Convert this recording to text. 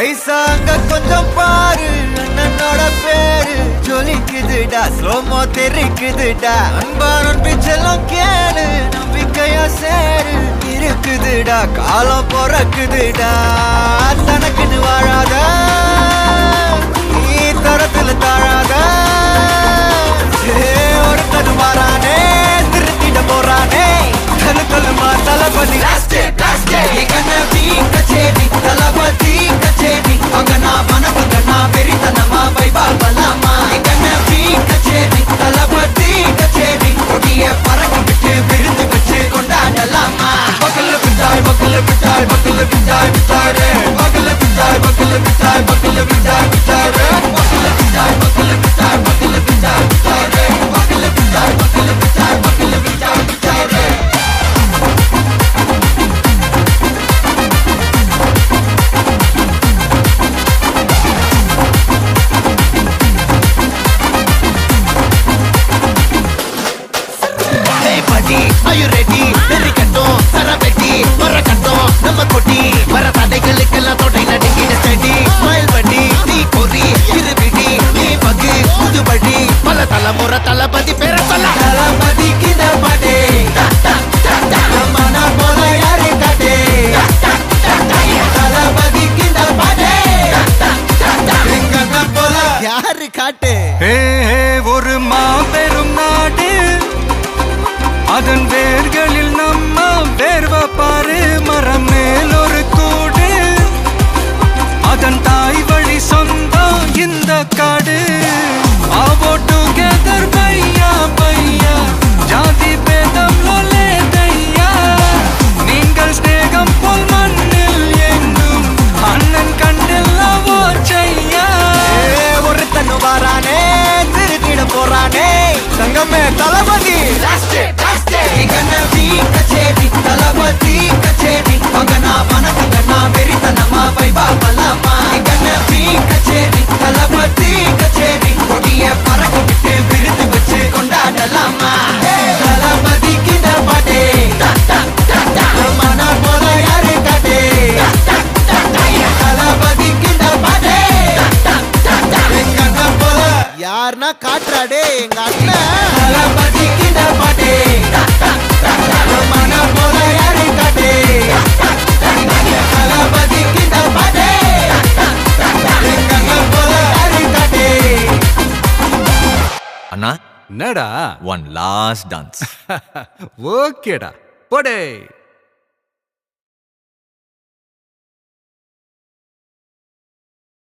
ஐசா அங்க கொஞ்சம் பாரு, அண்ணனோட பேரு ஜொலிக்குதுடா, ஸ்லோமோ தெரிக்குதுடா. அன்பான பிச்செல்லாம் கேளு, நம்பிக்கையா சேரு இருக்குதுடா, காலம் பொறக்குதுடா. தனக்குன்னு வாழாத, நீ தரத்துல தாழாத. ஒருத்தன் மாறானே, திருத்திட போறானே, தலுக்கலுமா தளபதி. தளபதி கச்சேரி அங்கனா வனவங்கனா பெரித்தனமா வைபாபலாமா. கச்சேரி தளபதி கச்சேரி கொடிய பறக்க விட்டு விருந்து வச்சு கொண்டாடலாமா. பக்கல விட்டாய் பக்கல விட்டாய் பக்கல விட்டாய் விட்டாரே, பக்கல விட்டாய் பக்கல விட்டாய் பக்கல விட்டாய் விட்டாரே, பக்கல விட்டாய் பக்கல விட்டாய் பக்கல விட்டாய் விட்டாரே, பக்கல விட்டாய் பக்கல விட்டாய் பக்கல விட்டாய் விட்டாரே. Are you ready? நெறிக்கட்டும் சரவெட்டி மரக்கட்டும் நம்ம கொட்டி வர தடைகளுக்கெல்லாம் தொடை நடுங்கிட ஸ்டடி. ஸ்மைல் பண்ணி நீ பொறி இருவிடி நீ பகு புதுபடி பல தலைமுறை தளபதி பேர சொல்ல. தளபதிக்கு இந்த பாட்டே மன போல யாரு காட்டே. தளபதிக்கு இந்த பாட்டே எங்க போல யாரு காட்டு. ஒரு மாபெரும் நாடு, அதன் வேர்களில் நம்ம வேர்வ பாரு. மரம் மேல் ஒரு கூடு, அதன் தாய் வழி சொந்தம் இந்த காடு. ஆவோ டுகெதர் பையா பையா, ஜாதி பேதம் லோலே தையா. நீங்கள் ஸ்நேகம் போல் மண்ணில் எங்கும் அண்ணன் கண்டெல்லாவோ செய்யா. ஒருத்தன் வாரானே, திருத்திட போறானே, சங்கமே தளபதி. கச்சேரி தளபதி கச்சேரி அங்கனா வனவங்கனா பெரித்தனமா வைபாபலாமா. கச்சேரி தளபதி கச்சேரி கொடிய பறக்க விட்டு விருந்து வச்சு கொண்டாடலாமா. தளபதிக்கு இந்த பாட்டே மன போல யாரு காட்டே. தளபதிக்கு இந்த பாட்டே எங்க அண்ணன் போல யாருன்னா காட்டுறாடே எங்க அண்ணன். தளபதிக்கு இந்த பாட்டே மன போல யாரு காட்டே. தளபதிக்கு இந்த பாட்டே எங்க அண்ணன் போல யாரு காட்டே. அண்ணா என்னடா ஒன் லாஸ்ட் டான்ஸ். ஓகேடா போடே.